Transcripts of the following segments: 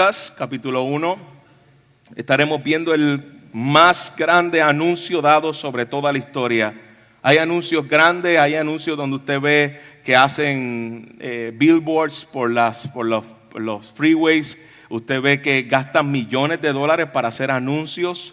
Lucas, capítulo 1. Estaremos viendo el más grande anuncio dado sobre toda la historia. Hay anuncios grandes, hay anuncios donde usted ve que hacen billboards por los freeways. Usted ve que gastan millones de dólares para hacer anuncios.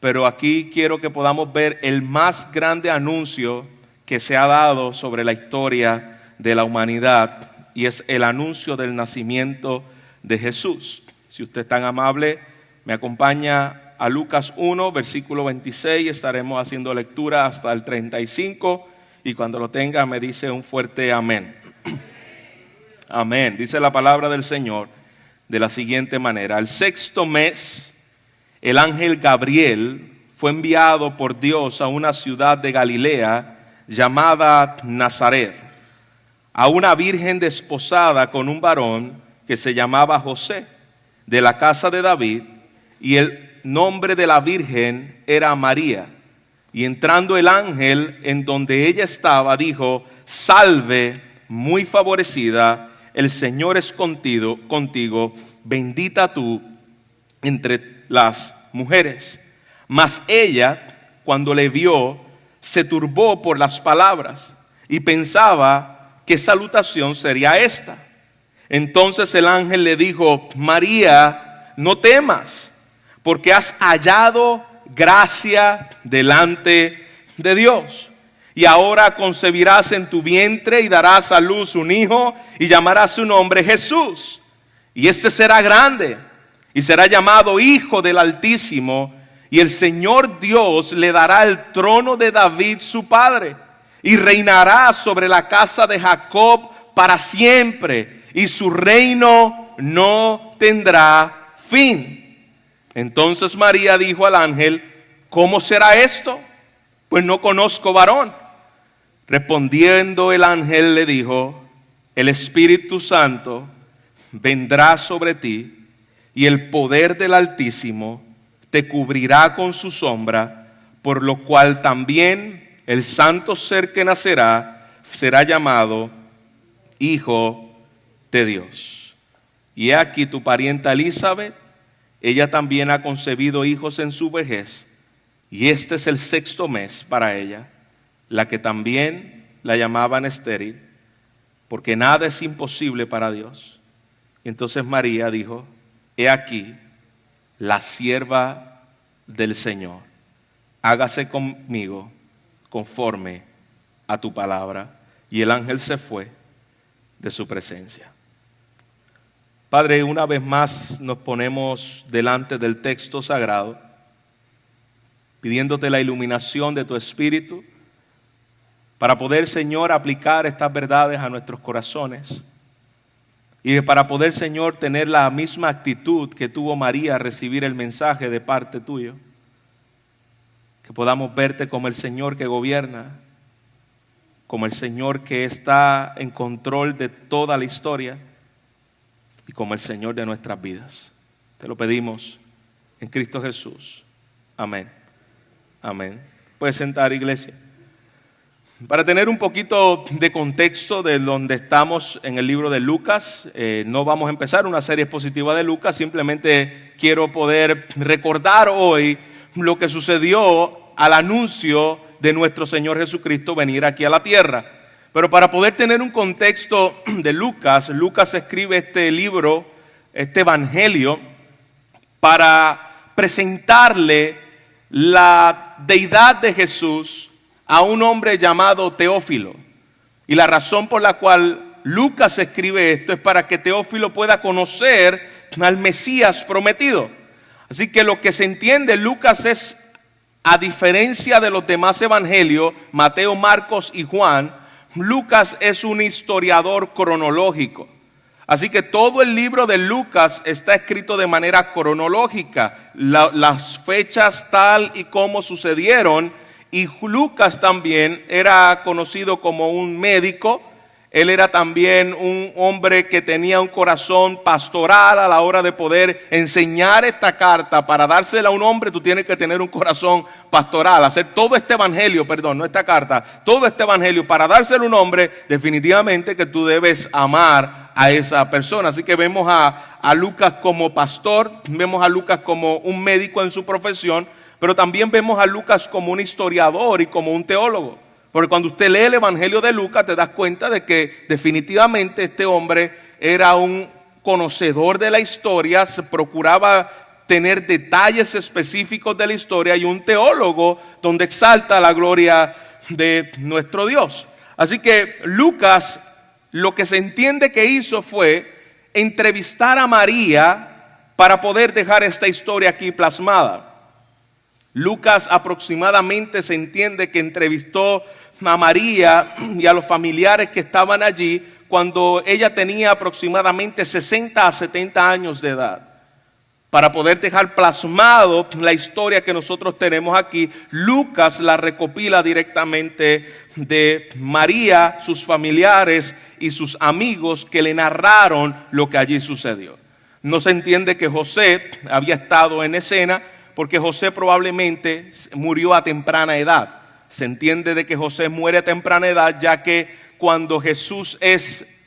Pero aquí quiero que podamos ver el más grande anuncio que se ha dado sobre la historia de la humanidad. Y es el anuncio del nacimiento de Jesús. Si usted es tan amable, me acompaña a Lucas 1, versículo 26. Estaremos haciendo lectura hasta el 35. Y cuando lo tenga, me dice un fuerte amén. Amén. Dice la palabra del Señor de la siguiente manera. El sexto mes, el ángel Gabriel fue enviado por Dios a una ciudad de Galilea llamada Nazaret, a una virgen desposada con un varón que se llamaba José, de la casa de David, y el nombre de la virgen era María. Y entrando el ángel en donde ella estaba, dijo: salve, muy favorecida, el Señor es contigo, bendita tú entre las mujeres. Mas ella, cuando le vio, se turbó por las palabras y pensaba qué salutación sería esta. Entonces el ángel le dijo: María, no temas, porque has hallado gracia delante de Dios. Y ahora concebirás en tu vientre y darás a luz un hijo y llamarás su nombre Jesús. Y este será grande y será llamado Hijo del Altísimo. Y el Señor Dios le dará el trono de David su padre, y reinará sobre la casa de Jacob para siempre, y su reino no tendrá fin. Entonces María dijo al ángel: ¿cómo será esto? Pues no conozco varón. Respondiendo el ángel le dijo: el Espíritu Santo vendrá sobre ti, y el poder del Altísimo te cubrirá con su sombra, por lo cual también el santo ser que nacerá será llamado Hijo de Dios. Y he aquí tu parienta Elizabeth, ella también ha concebido hijos en su vejez, y este es el sexto mes para ella, la que también la llamaban estéril, porque nada es imposible para Dios. Y entonces María dijo: he aquí la sierva del Señor, hágase conmigo conforme a tu palabra. Y el ángel se fue de su presencia. Padre, una vez más nos ponemos delante del texto sagrado, pidiéndote la iluminación de tu Espíritu para poder, Señor, aplicar estas verdades a nuestros corazones. Y para poder, Señor, tener la misma actitud que tuvo María a recibir el mensaje de parte tuyo. Que podamos verte como el Señor que gobierna, como el Señor que está en control de toda la historia y como el Señor de nuestras vidas. Te lo pedimos en Cristo Jesús. Amén. Amén. Puedes sentar, iglesia. Para tener un poquito de contexto de donde estamos en el libro de Lucas, no vamos a empezar una serie expositiva de Lucas, simplemente quiero poder recordar hoy lo que sucedió al anuncio de nuestro Señor Jesucristo venir aquí a la tierra. Pero para poder tener un contexto de Lucas, Lucas escribe este libro, este evangelio, para presentarle la deidad de Jesús a un hombre llamado Teófilo. Y la razón por la cual Lucas escribe esto es para que Teófilo pueda conocer al Mesías prometido. Así que lo que se entiende, Lucas es, a diferencia de los demás evangelios, Mateo, Marcos y Juan, Lucas es un historiador cronológico. Así que todo el libro de Lucas está escrito de manera cronológica, las fechas tal y como sucedieron. Y Lucas también era conocido como un médico, Él era también un hombre que tenía un corazón pastoral a la hora de poder enseñar esta carta. Para dársela a un hombre tú tienes que tener un corazón pastoral. Hacer todo este evangelio, no esta carta, todo este evangelio para dársela a un hombre, definitivamente que tú debes amar a esa persona. Así que vemos a Lucas como pastor, vemos a Lucas como un médico en su profesión, pero también vemos a Lucas como un historiador y como un teólogo. Porque cuando usted lee el Evangelio de Lucas te das cuenta de que definitivamente este hombre era un conocedor de la historia, se procuraba tener detalles específicos de la historia, y un teólogo donde exalta la gloria de nuestro Dios. Así que Lucas, lo que se entiende que hizo fue entrevistar a María para poder dejar esta historia aquí plasmada. Lucas aproximadamente se entiende que entrevistó a María y a los familiares que estaban allí cuando ella tenía aproximadamente 60 a 70 años de edad. Para poder dejar plasmado la historia que nosotros tenemos aquí, Lucas la recopila directamente de María, sus familiares y sus amigos que le narraron lo que allí sucedió. No se entiende que José había estado en escena, porque José probablemente murió a temprana edad. Se entiende de que José muere a temprana edad, ya que cuando Jesús es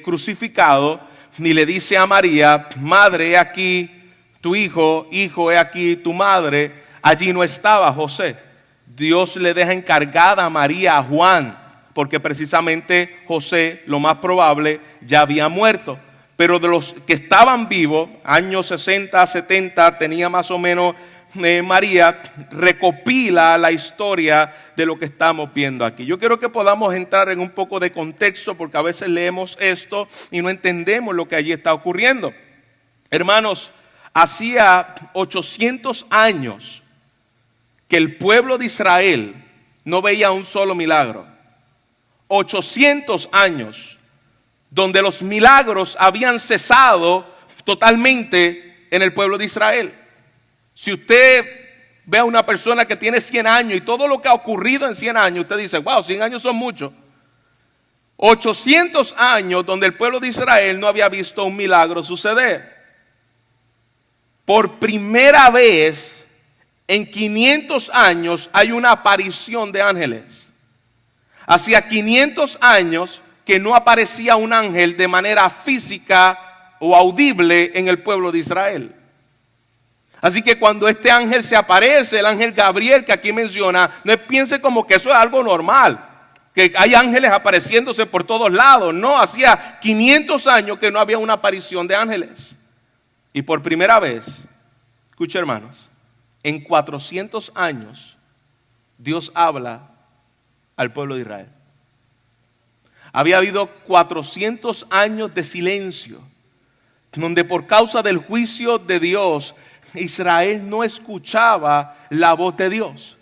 crucificado, ni le dice a María, madre, he aquí tu hijo, hijo, he aquí tu madre. Allí no estaba José. Dios le deja encargada a María a Juan, porque precisamente José, lo más probable, ya había muerto. Pero de los que estaban vivos, años 60, 70, tenía más o menos María, recopila la historia de lo que estamos viendo aquí. Yo quiero que podamos entrar en un poco de contexto, porque a veces leemos esto y no entendemos lo que allí está ocurriendo. Hermanos, hacía 800 años que el pueblo de Israel no veía un solo milagro. 800 años donde los milagros habían cesado totalmente en el pueblo de Israel. Si usted ve a una persona que tiene 100 años y todo lo que ha ocurrido en 100 años, usted dice, wow, 100 años son muchos. 800 años donde el pueblo de Israel no había visto un milagro suceder. Por primera vez en 500 años hay una aparición de ángeles. Hacía 500 años que no aparecía un ángel de manera física o audible en el pueblo de Israel. Así que cuando este ángel se aparece, el ángel Gabriel que aquí menciona, no piense como que eso es algo normal, que hay ángeles apareciéndose por todos lados. No, hacía 500 años que no había una aparición de ángeles. Y por primera vez, escucha hermanos, en 400 años Dios habla al pueblo de Israel. Había habido 400 años de silencio, donde por causa del juicio de Dios, Israel no escuchaba la voz de Dios.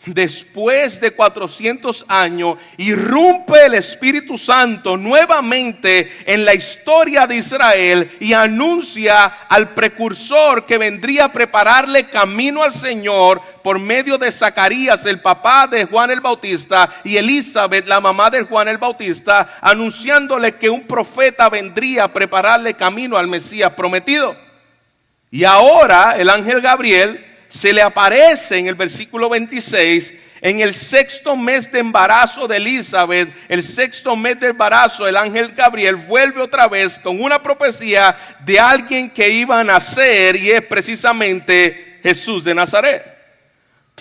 Después de 400 años, irrumpe el Espíritu Santo nuevamente en la historia de Israel y anuncia al precursor que vendría a prepararle camino al Señor por medio de Zacarías, el papá de Juan el Bautista, y Elizabeth, la mamá de Juan el Bautista, anunciándole que un profeta vendría a prepararle camino al Mesías prometido. Y ahora el ángel Gabriel se le aparece en el versículo 26, en el 6º mes de embarazo de Elizabeth, el 6º mes de embarazo, el ángel Gabriel vuelve otra vez con una profecía de alguien que iba a nacer, y es precisamente Jesús de Nazaret.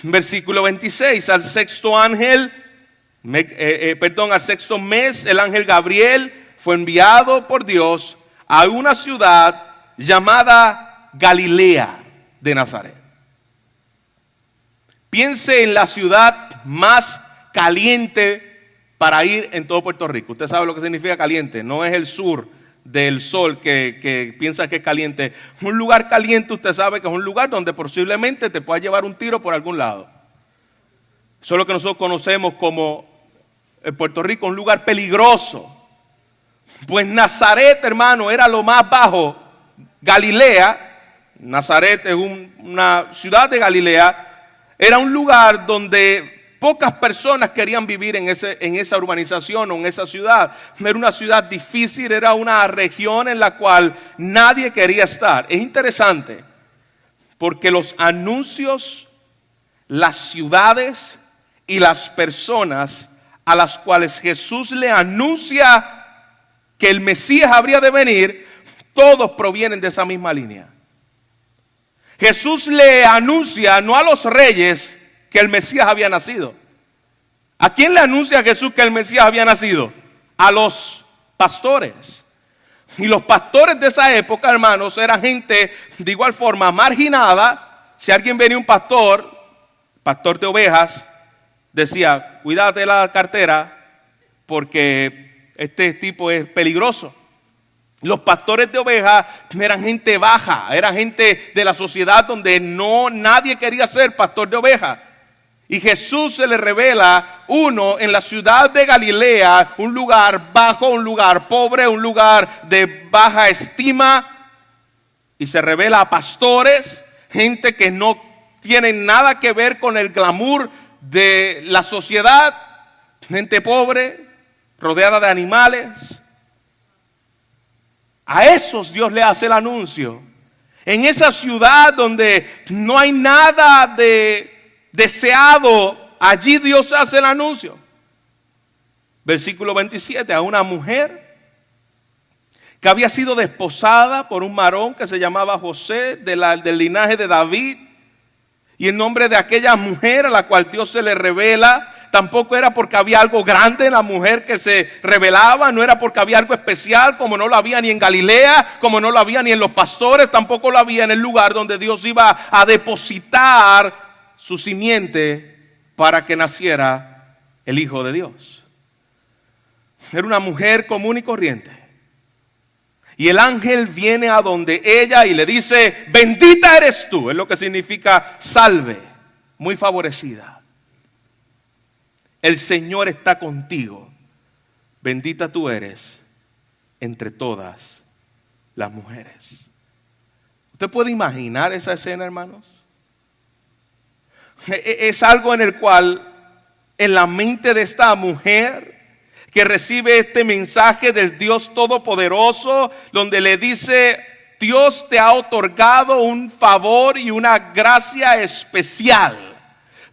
Versículo 26, al 6º mes, el ángel Gabriel fue enviado por Dios a una ciudad llamada Galilea de Nazaret. Piense en la ciudad más caliente para ir en todo Puerto Rico. Usted sabe lo que significa caliente. No es el sur del sol que piensa que es caliente. Un lugar caliente, usted sabe que es un lugar donde posiblemente te pueda llevar un tiro por algún lado. Eso es lo que nosotros conocemos como en Puerto Rico, un lugar peligroso. Pues Nazaret, hermano, era lo más bajo. Nazaret es una ciudad de Galilea. Era un lugar donde Pocas personas querían vivir en esa urbanización o en esa ciudad. Era una ciudad difícil, era una región en la cual nadie quería estar. Es interesante porque los anuncios, las ciudades y las personas a las cuales Jesús le anuncia que el Mesías habría de venir, todos provienen de esa misma línea. Jesús le anuncia no a los reyes que el Mesías había nacido. ¿A quién le anuncia Jesús que el Mesías había nacido? A los pastores. Y los pastores de esa época, hermanos, eran gente de igual forma marginada. Si alguien venía un pastor de ovejas, decía, cuídate la cartera porque este tipo es peligroso. Los pastores de ovejas eran gente baja, eran gente de la sociedad donde nadie quería ser pastor de ovejas. Y Jesús se le revela uno en la ciudad de Galilea, un lugar bajo, un lugar pobre, un lugar de baja estima. Y se revela a pastores, gente que no tienen nada que ver con el glamour de la sociedad, gente pobre, rodeada de animales. A esos Dios le hace el anuncio. En esa ciudad donde no hay nada de deseado, allí Dios hace el anuncio. Versículo 27, a una mujer que había sido desposada por un varón que se llamaba José, del linaje de David. Y el nombre de aquella mujer a la cual Dios se le revela, tampoco era porque había algo grande en la mujer que se revelaba, no era porque había algo especial, como no lo había ni en Galilea, como no lo había ni en los pastores, tampoco lo había en el lugar donde Dios iba a depositar su simiente para que naciera el Hijo de Dios. Era una mujer común y corriente. Y el ángel viene a donde ella y le dice, bendita eres tú, es lo que significa salve, muy favorecida. El Señor está contigo, bendita tú eres entre todas las mujeres. ¿Usted puede imaginar esa escena, hermanos? Es algo en el cual, en la mente de esta mujer que recibe este mensaje del Dios Todopoderoso, donde le dice, Dios te ha otorgado un favor y una gracia especial.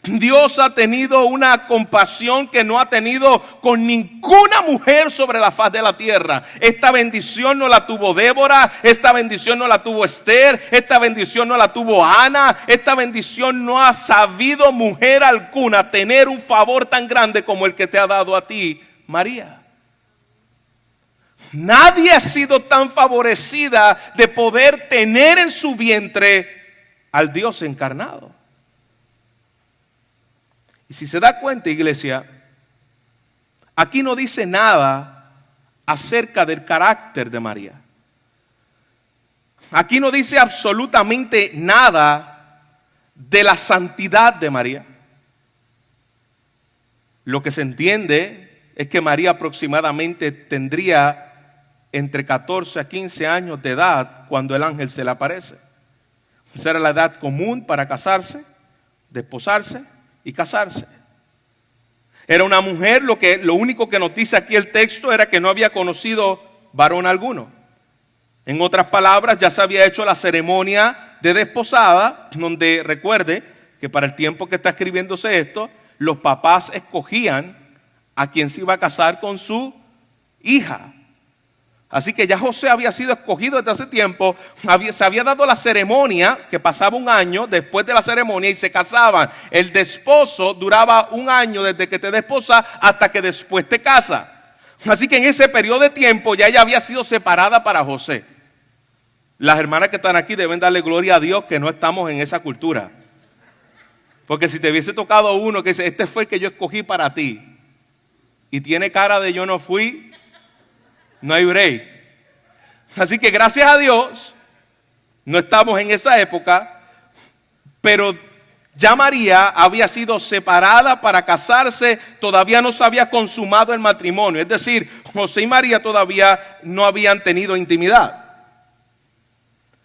Dios ha tenido una compasión que no ha tenido con ninguna mujer sobre la faz de la tierra. Esta bendición no la tuvo Débora, esta bendición no la tuvo Esther, esta bendición no la tuvo Ana, esta bendición no ha sabido mujer alguna tener un favor tan grande como el que te ha dado a ti, María. Nadie ha sido tan favorecida de poder tener en su vientre al Dios encarnado. Y si se da cuenta, iglesia, aquí no dice nada acerca del carácter de María. Aquí no dice absolutamente nada de la santidad de María. Lo que se entiende es que María aproximadamente tendría entre 14 a 15 años de edad cuando el ángel se le aparece. Esa era la edad común para casarse, desposarse y casarse. Era una mujer, lo único que nos dice aquí el texto era que no había conocido varón alguno. En otras palabras, ya se había hecho la ceremonia de desposada, donde recuerde que para el tiempo que está escribiéndose esto, los papás escogían a quien se iba a casar con su hija. Así que ya José había sido escogido desde hace tiempo, se había dado la ceremonia, que pasaba un año después de la ceremonia y se casaban. El desposo duraba un año desde que te desposa hasta que después te casa. Así que en ese periodo de tiempo ya ella había sido separada para José. Las hermanas que están aquí deben darle gloria a Dios que no estamos en esa cultura. Porque si te hubiese tocado uno que dice, este fue el que yo escogí para ti, y tiene cara de yo no fui, no hay break. Así que gracias a Dios, no estamos en esa época, pero ya María había sido separada para casarse, todavía no se había consumado el matrimonio. Es decir, José y María todavía no habían tenido intimidad.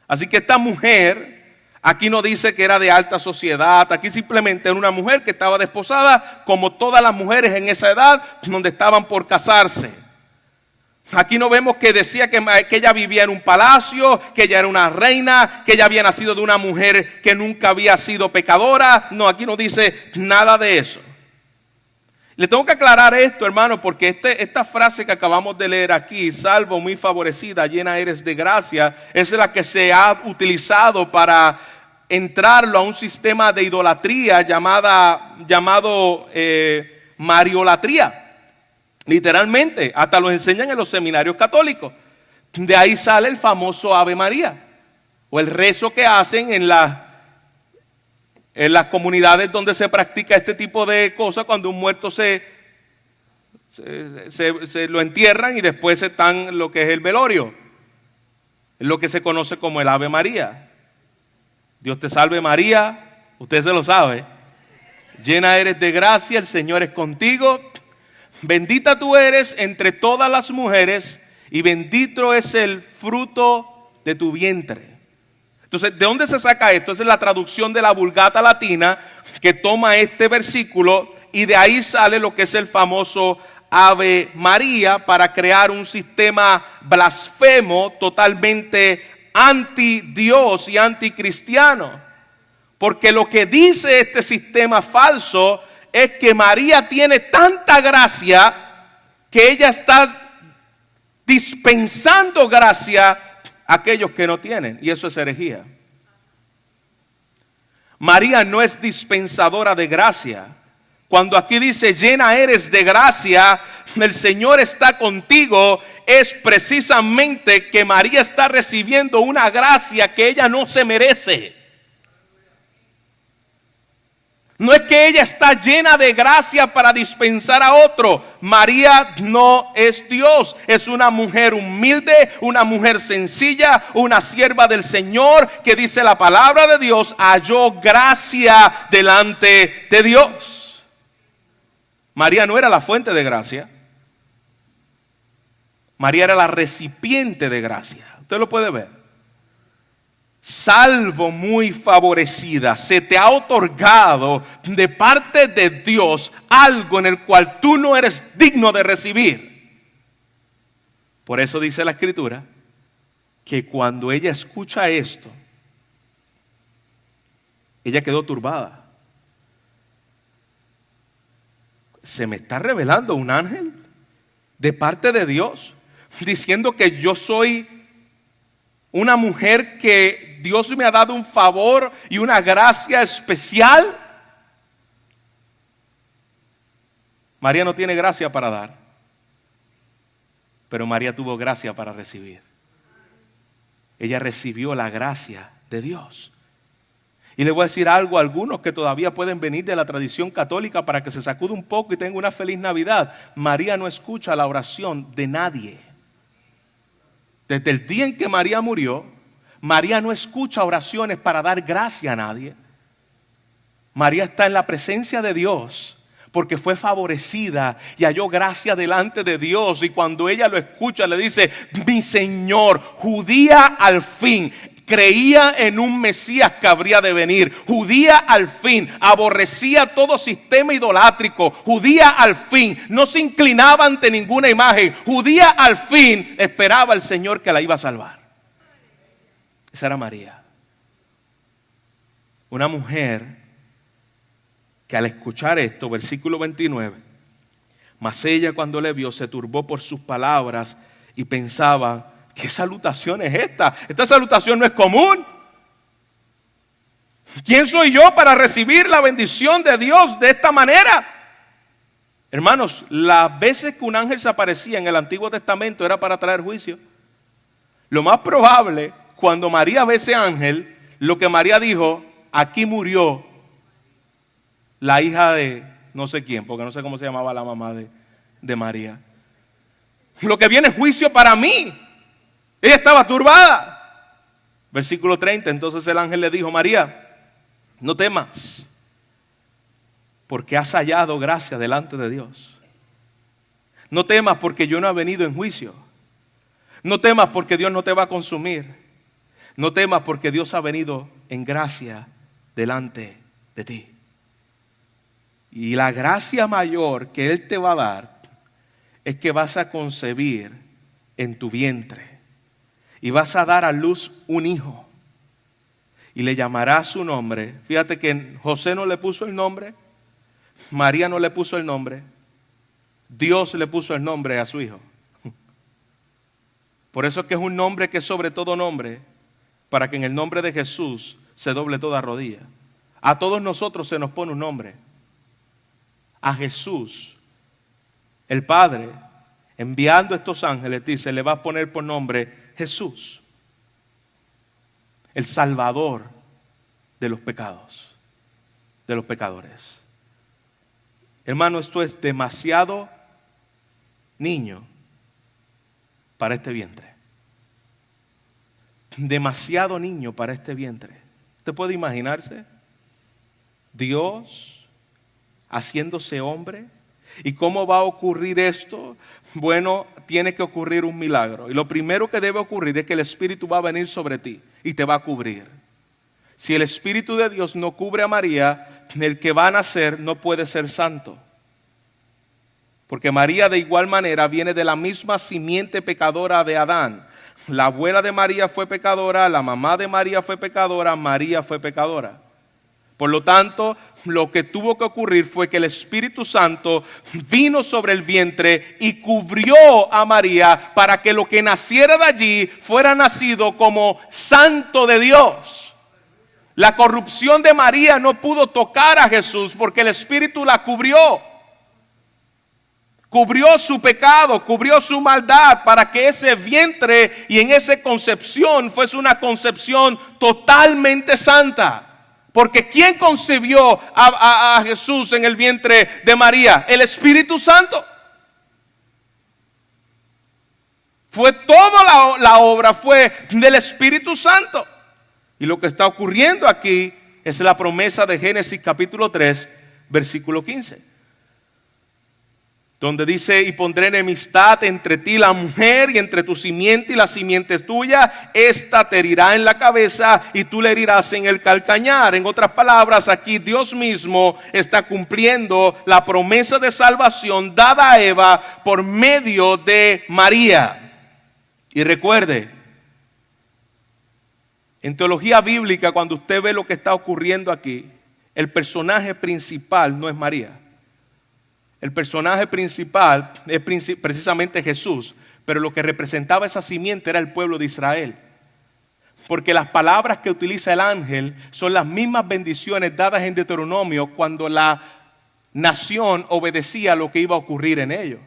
Así que esta mujer Aquí no dice que era de alta sociedad. Aquí simplemente era una mujer que estaba desposada, como todas las mujeres en esa edad, donde estaban por casarse. Aquí no vemos que decía que ella vivía en un palacio, que ella era una reina, que ella había nacido de una mujer que nunca había sido pecadora. No, aquí no dice nada de eso. Le tengo que aclarar esto, hermano, porque esta frase que acabamos de leer aquí, salvo, muy favorecida, llena eres de gracia, es la que se ha utilizado para entrarlo a un sistema de idolatría llamado mariolatría. Literalmente, hasta lo enseñan en los seminarios católicos. De ahí sale el famoso Ave María, o el rezo que hacen en las comunidades donde se practica este tipo de cosas, cuando un muerto se lo entierran y después están lo que es el velorio. Es lo que se conoce como el Ave María. Dios te salve María, usted se lo sabe. Llena eres de gracia, el Señor es contigo. Bendita tú eres entre todas las mujeres y bendito es el fruto de tu vientre. Entonces, ¿de dónde se saca esto? Esa es la traducción de la Vulgata latina que toma este versículo y de ahí sale lo que es el famoso Ave María para crear un sistema blasfemo totalmente anti Dios y anticristiano. Porque lo que dice este sistema falso es que María tiene tanta gracia que ella está dispensando gracia a aquellos que no tienen. Y eso es herejía. María no es dispensadora de gracia. Cuando aquí dice llena eres de gracia, el Señor está contigo, es precisamente que María está recibiendo una gracia que ella no se merece. No es que ella está llena de gracia para dispensar a otro. María no es Dios. Es una mujer humilde, una mujer sencilla, una sierva del Señor que dice la palabra de Dios, halló gracia delante de Dios. María no era la fuente de gracia. María era la recipiente de gracia. Usted lo puede ver. Salvo muy favorecida, se te ha otorgado de parte de Dios algo en el cual tú no eres digno de recibir. Por eso dice la Escritura que cuando ella escucha esto, ella quedó turbada. ¿Se me está revelando un ángel de parte de Dios diciendo que yo soy una mujer que Dios me ha dado un favor y una gracia especial? María no tiene gracia para dar, pero María tuvo gracia para recibir. Ella recibió la gracia de Dios. Y le voy a decir algo a algunos que todavía pueden venir de la tradición católica para que se sacude un poco y tenga una feliz Navidad. María no escucha la oración de nadie. Desde el día en que María murió, María no escucha oraciones para dar gracia a nadie. María está en la presencia de Dios porque fue favorecida y halló gracia delante de Dios. Y cuando ella lo escucha, le dice: mi Señor, judía al fin. Creía en un Mesías que habría de venir. Judía al fin. Aborrecía todo sistema idolátrico. Judía al fin. No se inclinaba ante ninguna imagen. Judía al fin. Esperaba al Señor que la iba a salvar. Esa era María. Una mujer que al escuchar esto, versículo 29, mas ella cuando le vio se turbó por sus palabras y pensaba: ¿qué salutación es esta? Esta salutación no es común. ¿Quién soy yo para recibir la bendición de Dios de esta manera? Hermanos, las veces que un ángel se aparecía en el Antiguo Testamento era para traer juicio. Lo más probable, cuando María ve ese ángel, lo que María dijo: aquí murió la hija de no sé quién, porque no sé cómo se llamaba la mamá de María. Lo que viene es juicio para mí. Ella estaba turbada. Versículo 30, entonces el ángel le dijo: María, no temas, porque has hallado gracia delante de Dios. No temas porque yo no he venido en juicio. No temas porque Dios no te va a consumir. No temas porque Dios ha venido en gracia delante de ti. Y la gracia mayor que Él te va a dar es que vas a concebir en tu vientre y vas a dar a luz un hijo y le llamarás su nombre. Fíjate que José no le puso el nombre, María no le puso el nombre, Dios le puso el nombre a su hijo. Por eso es que es un nombre que es sobre todo nombre, para que en el nombre de Jesús se doble toda rodilla. A todos nosotros se nos pone un nombre. A Jesús, el Padre, enviando estos ángeles, dice, le va a poner por nombre Jesús, el Salvador de los pecados, de los pecadores. Hermano, esto es demasiado niño para este vientre. Demasiado niño para este vientre. ¿Usted puede imaginarse? Dios haciéndose hombre. ¿Y cómo va a ocurrir esto? Bueno, tiene que ocurrir un milagro. Y lo primero que debe ocurrir es que el Espíritu va a venir sobre ti y te va a cubrir. Si el Espíritu de Dios no cubre a María, el que va a nacer no puede ser santo. Porque María de igual manera viene de la misma simiente pecadora de Adán. La abuela de María fue pecadora, la mamá de María fue pecadora, María fue pecadora. Por lo tanto, lo que tuvo que ocurrir fue que el Espíritu Santo vino sobre el vientre y cubrió a María para que lo que naciera de allí fuera nacido como santo de Dios. La corrupción de María no pudo tocar a Jesús porque el Espíritu la cubrió. Cubrió su pecado, cubrió su maldad para que ese vientre y en esa concepción fuese una concepción totalmente santa. Porque ¿quién concibió a Jesús en el vientre de María? El Espíritu Santo. Fue toda la obra fue del Espíritu Santo. Y lo que está ocurriendo aquí es la promesa de Génesis capítulo 3, versículo 15. Donde dice, y pondré enemistad entre ti y la mujer, y entre tu simiente y la simiente tuya. Esta te herirá en la cabeza y tú le herirás en el calcañar. En otras palabras, aquí Dios mismo está cumpliendo la promesa de salvación dada a Eva por medio de María. Y recuerde, en teología bíblica, cuando usted ve lo que está ocurriendo aquí, el personaje principal no es María. El personaje principal es precisamente Jesús, pero lo que representaba esa simiente era el pueblo de Israel. Porque las palabras que utiliza el ángel son las mismas bendiciones dadas en Deuteronomio cuando la nación obedecía a lo que iba a ocurrir en ellos.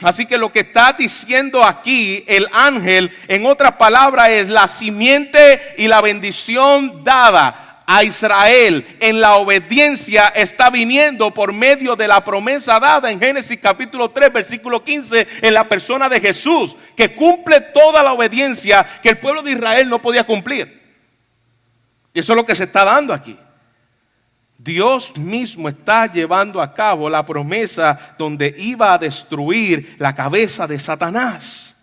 Así que lo que está diciendo aquí el ángel, en otras palabras, es la simiente y la bendición dada a Israel en la obediencia está viniendo por medio de la promesa dada en Génesis capítulo 3 versículo 15 en la persona de Jesús, que cumple toda la obediencia que el pueblo de Israel no podía cumplir. Y eso es lo que se está dando aquí. Dios mismo está llevando a cabo la promesa donde iba a destruir la cabeza de Satanás.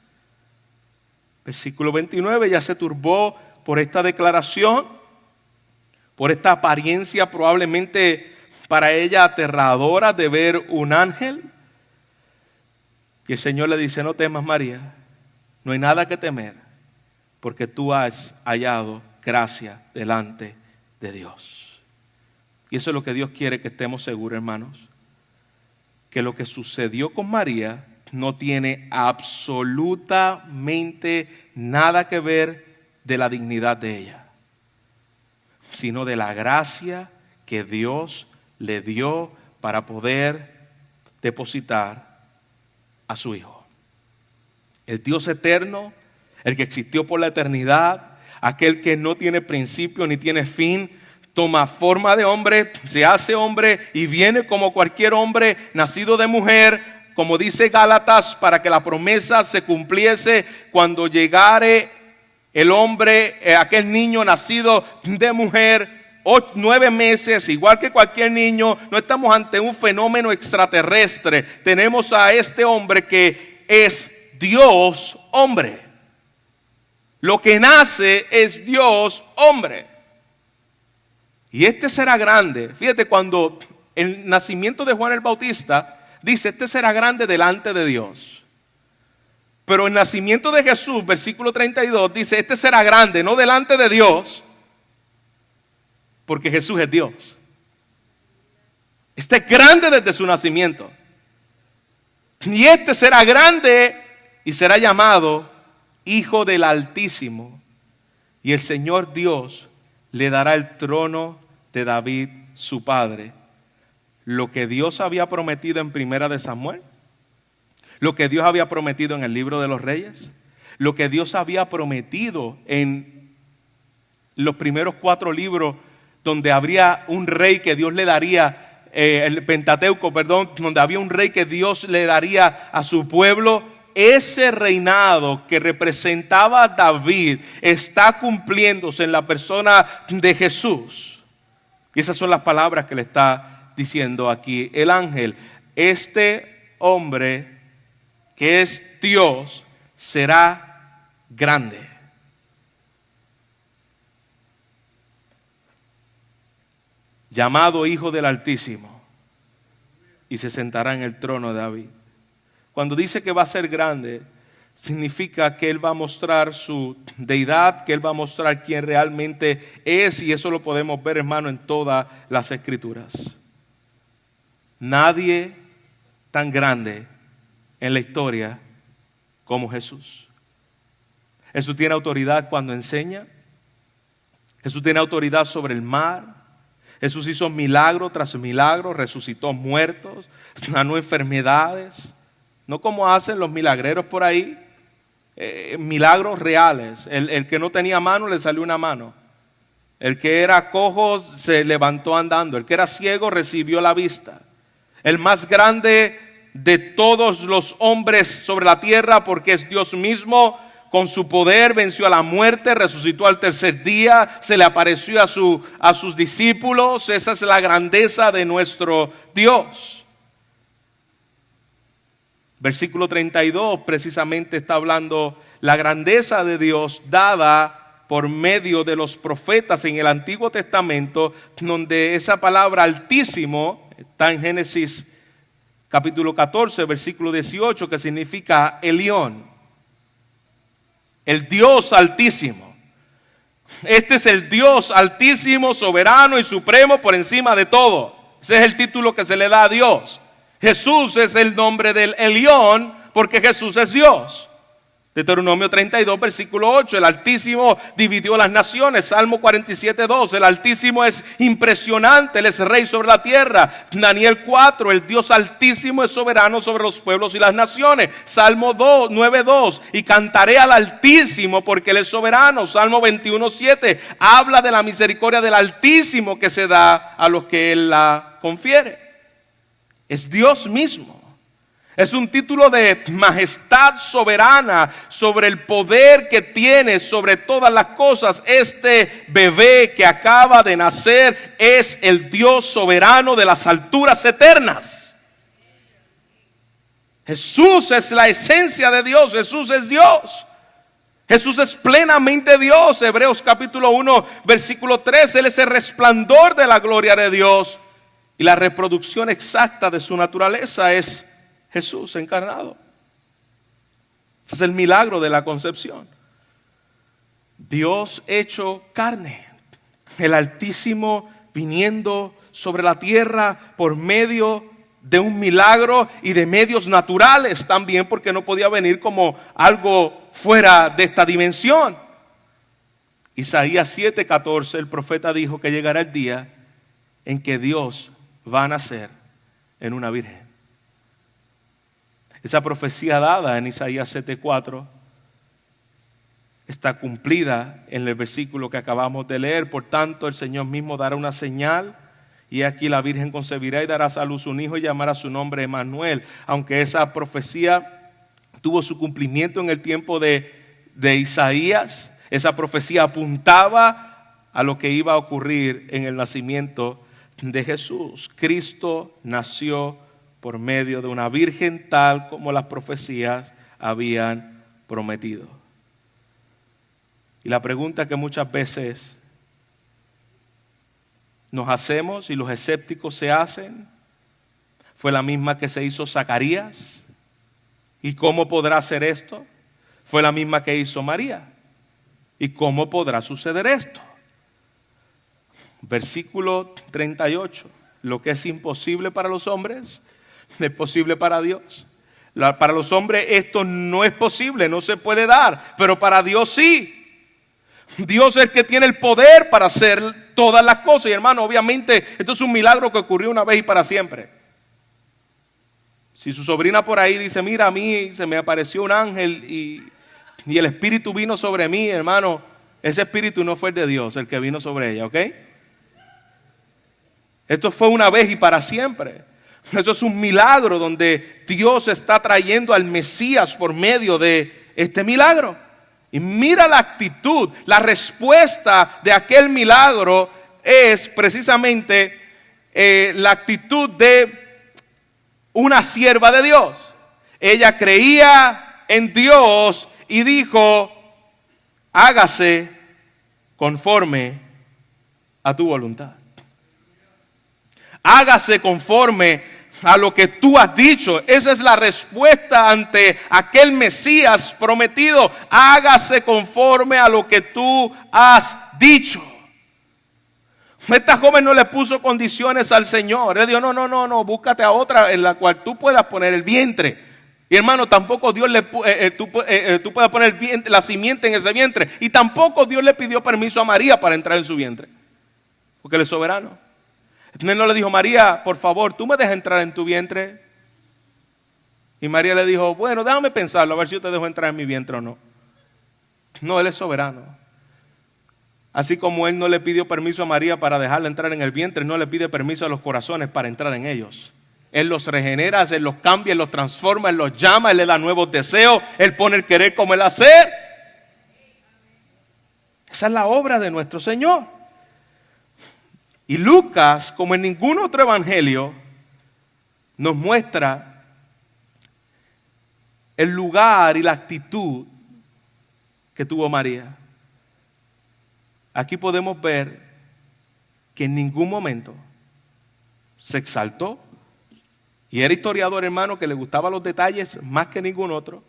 Versículo 29, ya se turbó por esta declaración, por esta apariencia probablemente para ella aterradora de ver un ángel. Y el Señor le dice, no temas María, no hay nada que temer, porque tú has hallado gracia delante de Dios. Y eso es lo que Dios quiere que estemos seguros, hermanos, que lo que sucedió con María no tiene absolutamente nada que ver de la dignidad de ella, sino de la gracia que Dios le dio para poder depositar a su Hijo. El Dios eterno, el que existió por la eternidad, aquel que no tiene principio ni tiene fin, toma forma de hombre, se hace hombre y viene como cualquier hombre nacido de mujer, como dice Gálatas, para que la promesa se cumpliese cuando llegare el hombre, aquel niño nacido de mujer, 9 meses, igual que cualquier niño. No estamos ante un fenómeno extraterrestre. Tenemos a este hombre que es Dios hombre. Lo que nace es Dios hombre. Y este será grande. Fíjate, cuando el nacimiento de Juan el Bautista dice, este será grande delante de Dios. Pero el nacimiento de Jesús, versículo 32, dice, este será grande, no delante de Dios, porque Jesús es Dios. Este es grande desde su nacimiento. Y este será grande y será llamado Hijo del Altísimo. Y el Señor Dios le dará el trono de David, su padre. Lo que Dios había prometido en Primera de Samuel, lo que Dios había prometido en el libro de los Reyes, lo que Dios había prometido en los primeros 4 libros, donde habría un rey que Dios le daría, el Pentateuco, perdón, donde había un rey que Dios le daría a su pueblo. Ese reinado que representaba a David está cumpliéndose en la persona de Jesús. Y esas son las palabras que le está diciendo aquí el ángel. Este hombre que es Dios será grande. Llamado Hijo del Altísimo, y se sentará en el trono de David. Cuando dice que va a ser grande, significa que Él va a mostrar su deidad, que Él va a mostrar quién realmente es, y eso lo podemos ver, hermano, en todas las Escrituras. Nadie tan grande en la historia como Jesús. Jesús tiene autoridad cuando enseña. Jesús tiene autoridad sobre el mar. Jesús hizo milagro tras milagro, resucitó muertos, sanó enfermedades. No como hacen los milagreros por ahí, milagros reales. El que no tenía mano le salió una mano. El que era cojo se levantó andando. El que era ciego recibió la vista. El más grande de todos los hombres sobre la tierra, porque es Dios mismo, con su poder venció a la muerte, resucitó al tercer día, se le apareció a sus discípulos. Esa es la grandeza de nuestro Dios. Versículo 32 precisamente está hablando la grandeza de Dios dada por medio de los profetas en el Antiguo Testamento, donde esa palabra altísimo está en Génesis capítulo 14, versículo 18, que significa Elión, el Dios altísimo. Este es el Dios altísimo, soberano y supremo por encima de todo. Ese es el título que se le da a Dios. Jesús es el nombre del Elión porque Jesús es Dios. Deuteronomio 32, versículo 8, el Altísimo dividió las naciones. Salmo 47, 2, el Altísimo es impresionante, Él es rey sobre la tierra. Daniel 4, el Dios Altísimo es soberano sobre los pueblos y las naciones. Salmo 9, 2, y cantaré al Altísimo porque Él es soberano. Salmo 21, 7, habla de la misericordia del Altísimo que se da a los que Él la confiere. Es Dios mismo. Es un título de majestad soberana sobre el poder que tiene sobre todas las cosas. Este bebé que acaba de nacer es el Dios soberano de las alturas eternas. Jesús es la esencia de Dios. Jesús es Dios. Jesús es plenamente Dios. Hebreos capítulo 1, versículo 3. Él es el resplandor de la gloria de Dios. Y la reproducción exacta de su naturaleza es Jesús encarnado. Ese es el milagro de la concepción. Dios hecho carne, el Altísimo viniendo sobre la tierra por medio de un milagro y de medios naturales también, porque no podía venir como algo fuera de esta dimensión. Isaías 7:14, el profeta dijo que llegará el día en que Dios va a nacer en una virgen. Esa profecía dada en Isaías 7:4 está cumplida en el versículo que acabamos de leer. Por tanto, el Señor mismo dará una señal, y aquí la Virgen concebirá y dará a luz un hijo y llamará su nombre Emmanuel. Aunque esa profecía tuvo su cumplimiento en el tiempo de Isaías, esa profecía apuntaba a lo que iba a ocurrir en el nacimiento de Jesús. Cristo nació por medio de una virgen, tal como las profecías habían prometido. Y la pregunta que muchas veces nos hacemos y los escépticos se hacen fue la misma que se hizo Zacarías. ¿Y cómo podrá hacer esto? Fue la misma que hizo María. ¿Y cómo podrá suceder esto? Versículo 38. Lo que es imposible para los hombres es posible para Dios. Para los hombres esto no es posible, no se puede dar, pero para Dios sí. Dios es el que tiene el poder para hacer todas las cosas. Y hermano, obviamente esto es un milagro que ocurrió una vez y para siempre. Si su sobrina por ahí dice, mira, a mí se me apareció un ángel y el espíritu vino sobre mí, hermano, ese espíritu no fue el de Dios, el que vino sobre ella, ¿ok? Esto fue una vez y para siempre. Esto es un milagro donde Dios está trayendo al Mesías por medio de este milagro. Y mira la actitud, la respuesta de aquel milagro es precisamente la actitud de una sierva de Dios. Ella creía en Dios y dijo, hágase conforme a tu voluntad. Hágase conforme a lo que tú has dicho. Esa es la respuesta ante aquel Mesías prometido. Hágase conforme a lo que tú has dicho. Esta joven no le puso condiciones al Señor. Él dijo, no, búscate a otra en la cual tú puedas poner el vientre. Y hermano, tampoco Dios tú puedas poner el vientre, la simiente en ese vientre. Y tampoco Dios le pidió permiso a María para entrar en su vientre, porque Él es soberano. Él no le dijo, María, por favor, ¿tú me dejas entrar en tu vientre? Y María le dijo, bueno, déjame pensarlo, a ver si yo te dejo entrar en mi vientre o no. No, Él es soberano. Así como Él no le pidió permiso a María para dejarla entrar en el vientre, no le pide permiso a los corazones para entrar en ellos. Él los regenera, Él los cambia, Él los transforma, Él los llama, Él le da nuevos deseos, Él pone el querer como el hacer. Esa es la obra de nuestro Señor. Y Lucas, como en ningún otro evangelio, nos muestra el lugar y la actitud que tuvo María. Aquí podemos ver que en ningún momento se exaltó. Y era historiador, hermano, que le gustaban los detalles más que ningún otro.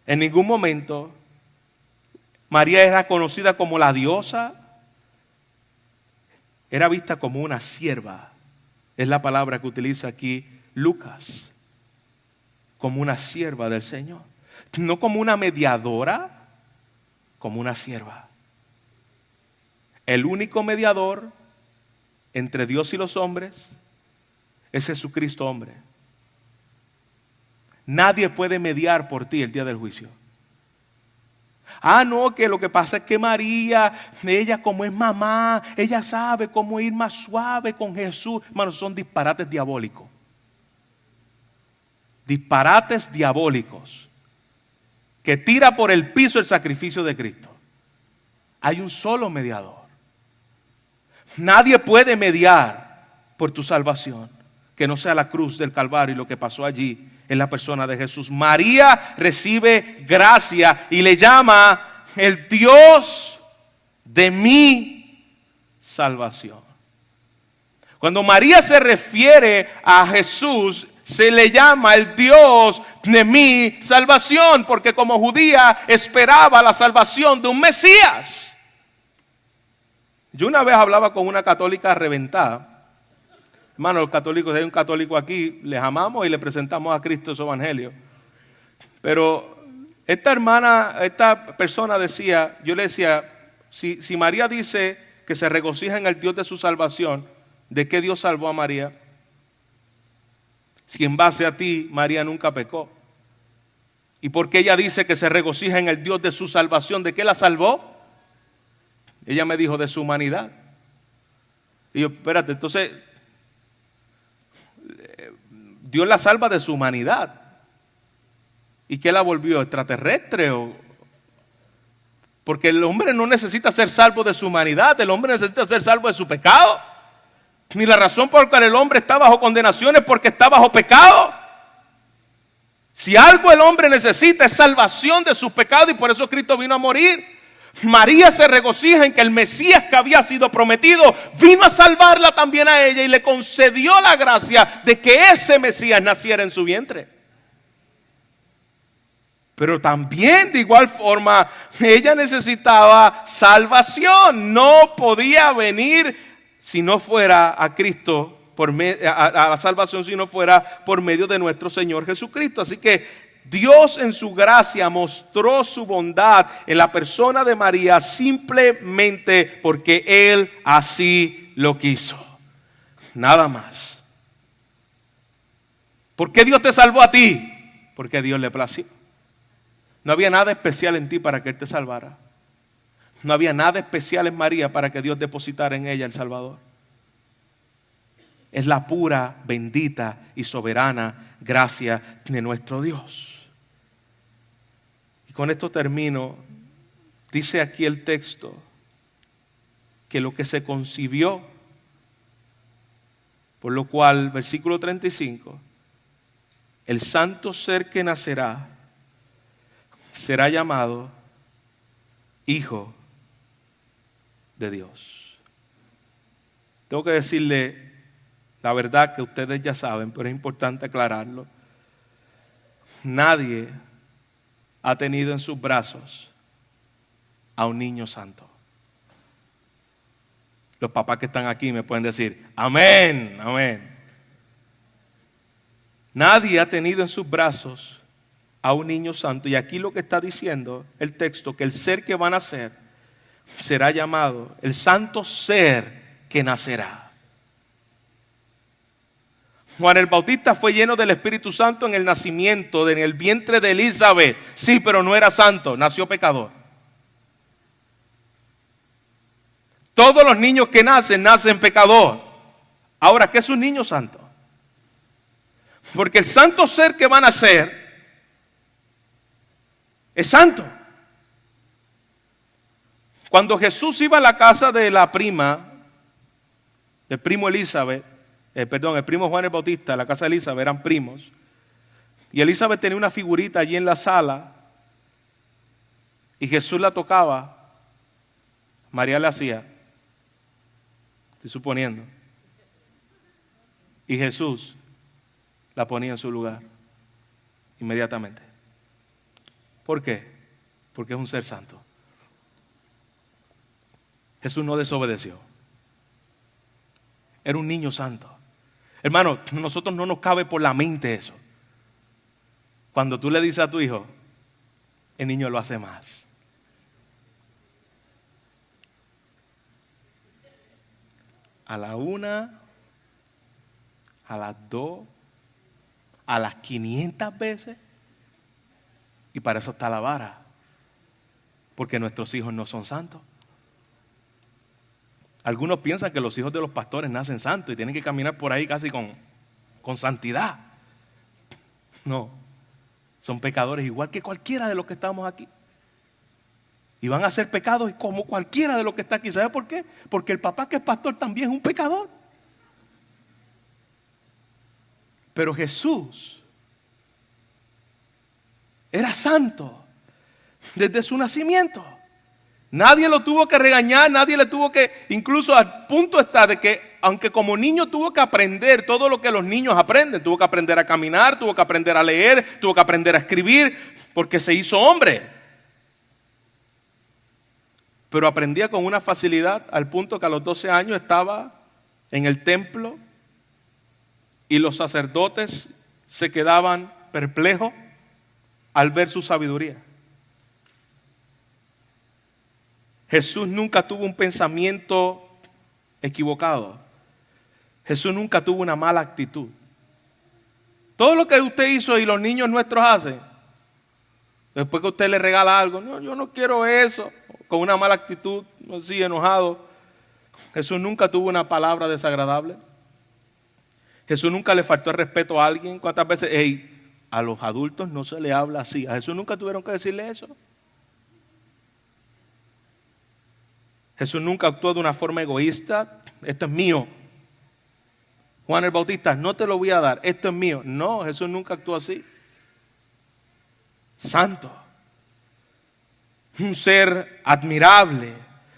En ningún momento María era conocida como la diosa. Era vista como una sierva. Es la palabra que utiliza aquí Lucas. Como una sierva del Señor. No como una mediadora, como una sierva. El único mediador entre Dios y los hombres es Jesucristo hombre. Nadie puede mediar por ti el día del juicio. No, que lo que pasa es que María, ella como es mamá, ella sabe cómo ir más suave con Jesús. Hermanos, son disparates diabólicos. Disparates diabólicos que tira por el piso el sacrificio de Cristo. Hay un solo mediador. Nadie puede mediar por tu salvación que no sea la cruz del Calvario y lo que pasó allí en la persona de Jesús. María recibe gracia y le llama el Dios de mi salvación. Cuando María se refiere a Jesús, se le llama el Dios de mi salvación, porque como judía esperaba la salvación de un Mesías. Yo una vez hablaba con una católica reventada. Hermano, los católicos, si hay un católico aquí, les amamos y le presentamos a Cristo su evangelio. Pero esta persona decía, yo le decía, si María dice que se regocija en el Dios de su salvación, ¿de qué Dios salvó a María? Si en base a ti María nunca pecó. ¿Y por qué ella dice que se regocija en el Dios de su salvación? ¿De qué la salvó? Ella me dijo, de su humanidad. Y yo, espérate, entonces Dios la salva de su humanidad. ¿Y qué la volvió? ¿Extraterrestre? Porque el hombre no necesita ser salvo de su humanidad. El hombre necesita ser salvo de su pecado. Ni la razón por la cual el hombre está bajo condenación es porque está bajo pecado. Si algo el hombre necesita es salvación de sus pecados, y por eso Cristo vino a morir. María se regocija en que el Mesías que había sido prometido vino a salvarla también a ella y le concedió la gracia de que ese Mesías naciera en su vientre. Pero también de igual forma ella necesitaba salvación. No podía venir si no fuera a Cristo, a la salvación si no fuera por medio de nuestro Señor Jesucristo. Así que Dios en su gracia mostró su bondad en la persona de María simplemente porque Él así lo quiso. Nada más. ¿Por qué Dios te salvó a ti? Porque a Dios le plació. No había nada especial en ti para que Él te salvara. No había nada especial en María para que Dios depositara en ella el Salvador. Es la pura, bendita y soberana gracia de nuestro Dios. Y con esto termino. Dice aquí el texto que lo que se concibió, por lo cual, versículo 35, el santo ser que nacerá será llamado Hijo de Dios. Tengo que decirle la verdad que ustedes ya saben, pero es importante aclararlo. Nadie ha tenido en sus brazos a un niño santo. Los papás que están aquí me pueden decir, amén, amén. Nadie ha tenido en sus brazos a un niño santo. Y aquí lo que está diciendo el texto, que el ser que va a nacer será llamado el santo ser que nacerá. Juan el Bautista fue lleno del Espíritu Santo en el nacimiento, en el vientre de Elizabeth. Sí, pero no era santo, nació pecador. Todos los niños que nacen pecador. Ahora, ¿qué es un niño santo? Porque el santo ser que va a nacer es santo. Cuando Jesús iba a la casa de la prima, del primo Elizabeth, el primo Juan el Bautista, la casa de Elizabeth, eran primos. Y Elizabeth tenía una figurita allí en la sala. Y Jesús la tocaba. María le hacía. Estoy suponiendo. Y Jesús la ponía en su lugar. Inmediatamente. ¿Por qué? Porque es un ser santo. Jesús no desobedeció. Era un niño santo. Hermano, a nosotros no nos cabe por la mente eso. Cuando tú le dices a tu hijo, el niño lo hace más. A la 1, a las 2, a las 500 veces. Y para eso está la vara. Porque nuestros hijos no son santos. Algunos piensan que los hijos de los pastores nacen santos y tienen que caminar por ahí casi con santidad. No, son pecadores igual que cualquiera de los que estamos aquí. Y van a hacer pecados como cualquiera de los que está aquí. ¿Sabe por qué? Porque el papá que es pastor también es un pecador. Pero Jesús era santo desde su nacimiento. Nadie lo tuvo que regañar, nadie le tuvo que, incluso al punto está de que, aunque como niño tuvo que aprender todo lo que los niños aprenden, tuvo que aprender a caminar, tuvo que aprender a leer, tuvo que aprender a escribir, porque se hizo hombre. Pero aprendía con una facilidad al punto que a los 12 años estaba en el templo y los sacerdotes se quedaban perplejos al ver su sabiduría. Jesús nunca tuvo un pensamiento equivocado. Jesús nunca tuvo una mala actitud. Todo lo que usted hizo y los niños nuestros hacen, después que usted le regala algo, no, yo no quiero eso, con una mala actitud, así enojado. Jesús nunca tuvo una palabra desagradable. Jesús nunca le faltó el respeto a alguien. ¿Cuántas veces? A los adultos no se le habla así. A Jesús nunca tuvieron que decirle eso. Jesús nunca actuó de una forma egoísta. Esto es mío. Juan el Bautista, no te lo voy a dar, esto es mío. No, Jesús nunca actuó así. Santo. un ser admirable,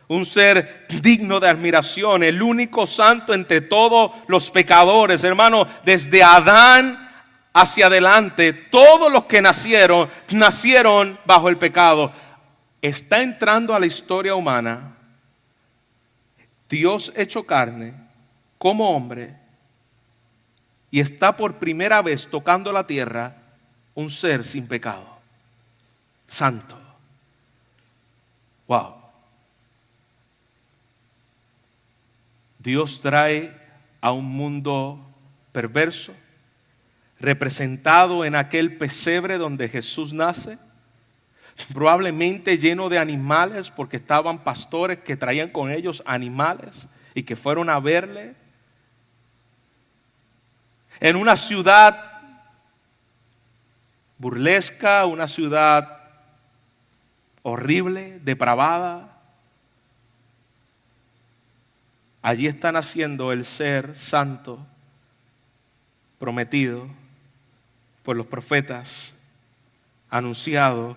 un ser digno de admiración, el único santo entre todos los pecadores. Hermano, desde Adán hacia adelante, todos los que nacieron bajo el pecado. Está entrando a la historia humana Dios hecho carne como hombre, y está por primera vez tocando la tierra un ser sin pecado, santo. Wow. Dios trae a un mundo perverso, representado en aquel pesebre donde Jesús nace, probablemente lleno de animales, porque estaban pastores que traían con ellos animales y que fueron a verle. En una ciudad burlesca, una ciudad horrible, depravada. Allí está naciendo el ser santo prometido por los profetas, anunciado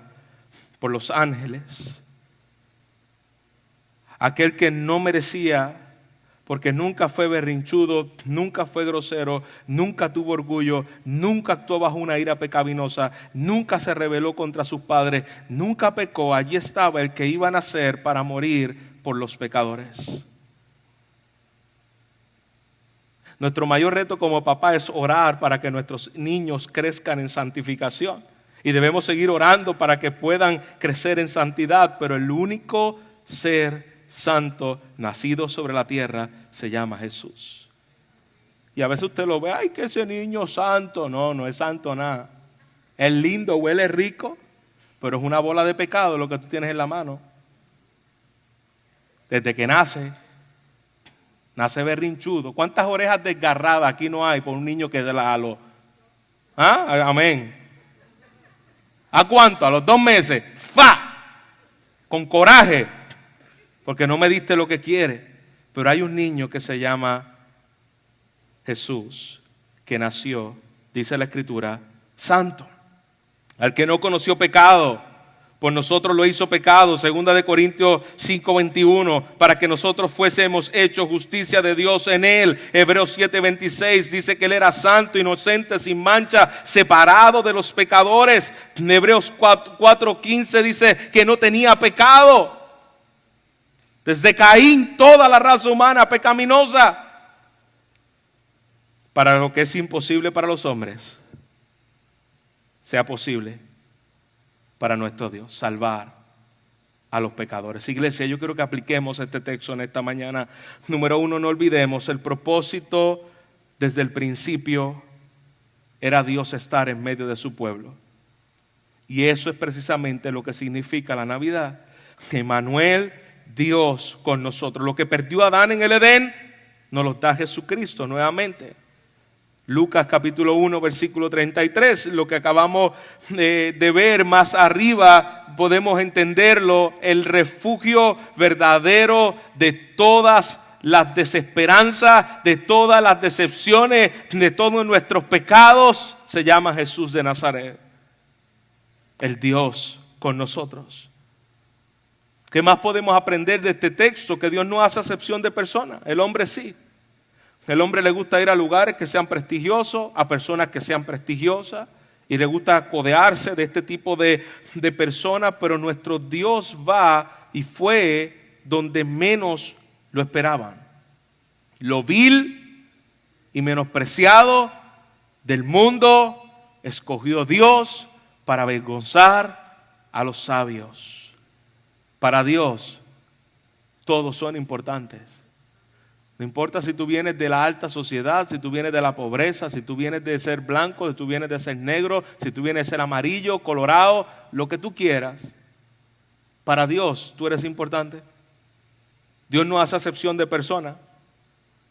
por los ángeles. Aquel que no merecía, porque nunca fue berrinchudo, nunca fue grosero, nunca tuvo orgullo, nunca actuó bajo una ira pecaminosa, nunca se rebeló contra sus padres, nunca pecó. Allí estaba el que iba a nacer para morir por los pecadores. Nuestro mayor reto como papá es orar para que nuestros niños crezcan en santificación. Y debemos seguir orando para que puedan crecer en santidad. Pero el único ser santo nacido sobre la tierra se llama Jesús. Y a veces usted lo ve, ay, que ese niño santo. No, no es santo nada. Es lindo, huele rico, pero es una bola de pecado lo que tú tienes en la mano. Desde que nace berrinchudo. ¿Cuántas orejas desgarradas aquí no hay por un niño que se las jaló? ¿Ah? Amén. ¿A cuánto? A los 2 meses. ¡Fa! Con coraje. Porque no me diste lo que quiere. Pero hay un niño que se llama Jesús, que nació, dice la Escritura, santo. Al que no conoció pecado, por nosotros lo hizo pecado, 2 Corintios 5:21, para que nosotros fuésemos hechos justicia de Dios en él. Hebreos 7:26 dice que él era santo, inocente, sin mancha, separado de los pecadores. En Hebreos 4:15 dice que no tenía pecado. Desde Caín, toda la raza humana pecaminosa. Para lo que es imposible para los hombres, sea posible para nuestro Dios, salvar a los pecadores. Iglesia, yo quiero que apliquemos este texto en esta mañana. Número 1, no olvidemos, el propósito desde el principio era Dios estar en medio de su pueblo. Y eso es precisamente lo que significa la Navidad. Emmanuel, Dios con nosotros. Lo que perdió Adán en el Edén, nos lo da Jesucristo nuevamente. Lucas capítulo 1 versículo 33, lo que acabamos de ver más arriba, podemos entenderlo, el refugio verdadero de todas las desesperanzas, de todas las decepciones, de todos nuestros pecados, se llama Jesús de Nazaret, el Dios con nosotros. ¿Qué más podemos aprender de este texto? Que Dios no hace acepción de personas, el hombre sí. El hombre le gusta ir a lugares que sean prestigiosos, a personas que sean prestigiosas, y le gusta codearse de este tipo de personas, pero nuestro Dios va y fue donde menos lo esperaban. Lo vil y menospreciado del mundo escogió Dios para avergonzar a los sabios. Para Dios todos son importantes. No importa si tú vienes de la alta sociedad, si tú vienes de la pobreza, si tú vienes de ser blanco, si tú vienes de ser negro, si tú vienes de ser amarillo, colorado, lo que tú quieras. Para Dios tú eres importante. Dios no hace acepción de personas.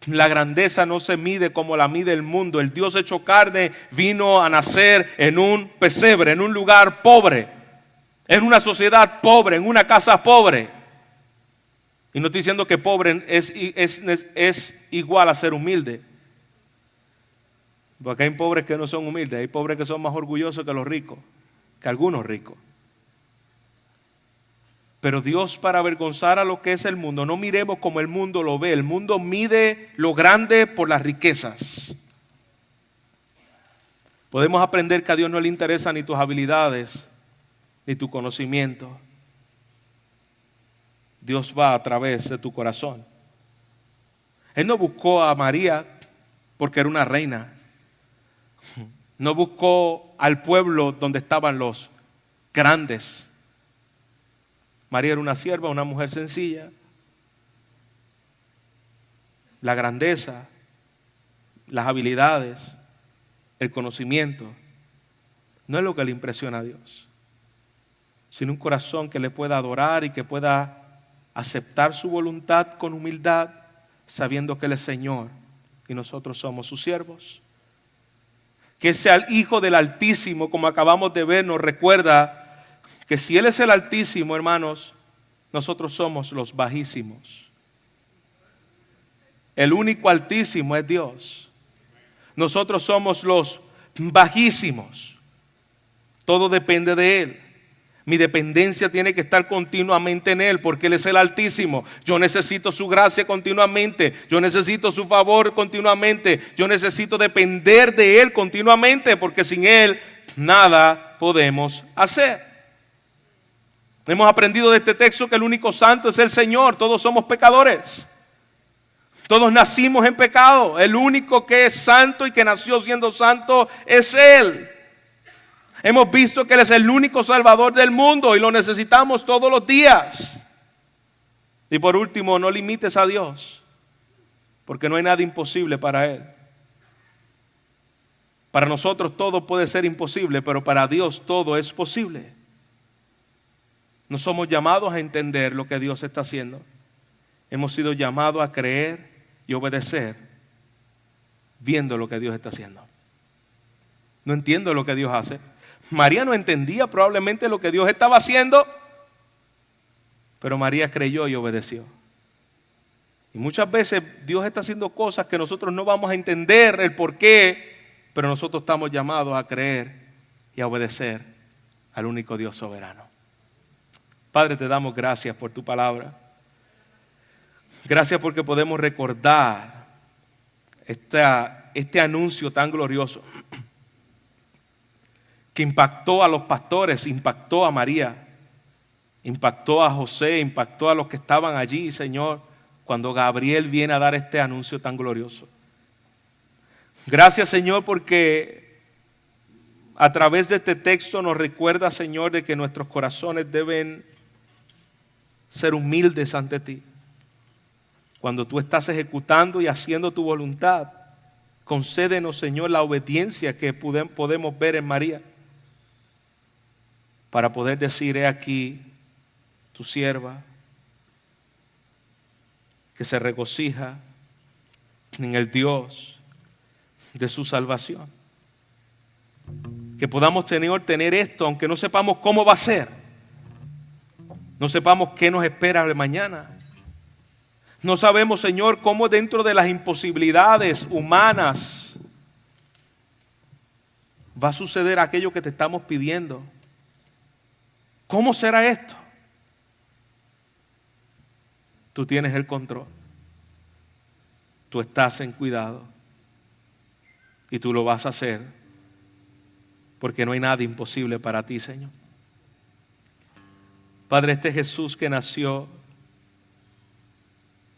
La grandeza no se mide como la mide el mundo. El Dios hecho carne vino a nacer en un pesebre, en un lugar pobre, en una sociedad pobre, en una casa pobre. Y no estoy diciendo que pobre es igual a ser humilde. Porque hay pobres que no son humildes, hay pobres que son más orgullosos que los ricos, que algunos ricos. Pero Dios, para avergonzar a lo que es el mundo, no miremos como el mundo lo ve. El mundo mide lo grande por las riquezas. Podemos aprender que a Dios no le interesan ni tus habilidades, ni tu conocimiento. Dios va a través de tu corazón. Él no buscó a María porque era una reina. No buscó al pueblo donde estaban los grandes. María era una sierva, una mujer sencilla. La grandeza, las habilidades, el conocimiento, no es lo que le impresiona a Dios, sino un corazón que le pueda adorar y que pueda aceptar su voluntad con humildad, sabiendo que Él es Señor y nosotros somos sus siervos. Que Él sea el Hijo del Altísimo, como acabamos de ver, nos recuerda que si Él es el Altísimo, hermanos, nosotros somos los bajísimos. El único Altísimo es Dios. Nosotros somos los bajísimos. Todo depende de Él. Mi dependencia tiene que estar continuamente en Él, porque Él es el Altísimo. Yo necesito su gracia continuamente. Yo necesito su favor continuamente. Yo necesito depender de Él continuamente, porque sin Él nada podemos hacer. Hemos aprendido de este texto que el único santo es el Señor. Todos somos pecadores. Todos nacimos en pecado. El único que es santo y que nació siendo santo es Él. Hemos visto que Él es el único Salvador del mundo y lo necesitamos todos los días. Y por último, no limites a Dios, porque no hay nada imposible para Él. Para nosotros todo puede ser imposible, pero para Dios todo es posible. No somos llamados a entender lo que Dios está haciendo. Hemos sido llamados a creer y obedecer viendo lo que Dios está haciendo. No entiendo lo que Dios hace. María no entendía probablemente lo que Dios estaba haciendo, pero María creyó y obedeció. Y muchas veces Dios está haciendo cosas que nosotros no vamos a entender el por qué, pero nosotros estamos llamados a creer y a obedecer al único Dios soberano. Padre, te damos gracias por tu palabra. Gracias porque podemos recordar este anuncio tan glorioso que impactó a los pastores, impactó a María, impactó a José, impactó a los que estaban allí, Señor, cuando Gabriel viene a dar este anuncio tan glorioso. Gracias, Señor, porque a través de este texto nos recuerda, Señor, de que nuestros corazones deben ser humildes ante ti. Cuando tú estás ejecutando y haciendo tu voluntad, concédenos, Señor, la obediencia que podemos ver en María, para poder decir: he aquí tu sierva, que se regocija en el Dios de su salvación. Que podamos, Señor, tener esto, aunque no sepamos cómo va a ser, no sepamos qué nos espera de mañana. No sabemos, Señor, cómo dentro de las imposibilidades humanas va a suceder aquello que te estamos pidiendo. ¿Cómo será esto? Tú tienes el control. Tú estás en cuidado. Y tú lo vas a hacer, porque no hay nada imposible para ti, Señor. Padre, este Jesús que nació,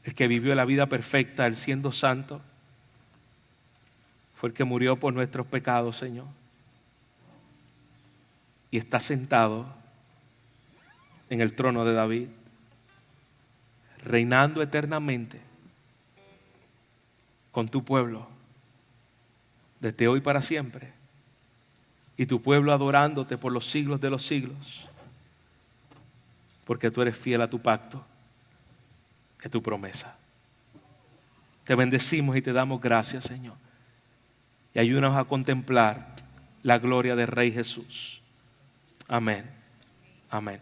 el que vivió la vida perfecta, el siendo santo, fue el que murió por nuestros pecados, Señor. Y está sentado en el trono de David, reinando eternamente con tu pueblo, desde hoy para siempre, y tu pueblo adorándote por los siglos de los siglos, porque tú eres fiel a tu pacto y a tu promesa. Te bendecimos y te damos gracias, Señor, y ayúdanos a contemplar la gloria del Rey Jesús. Amén. Amén.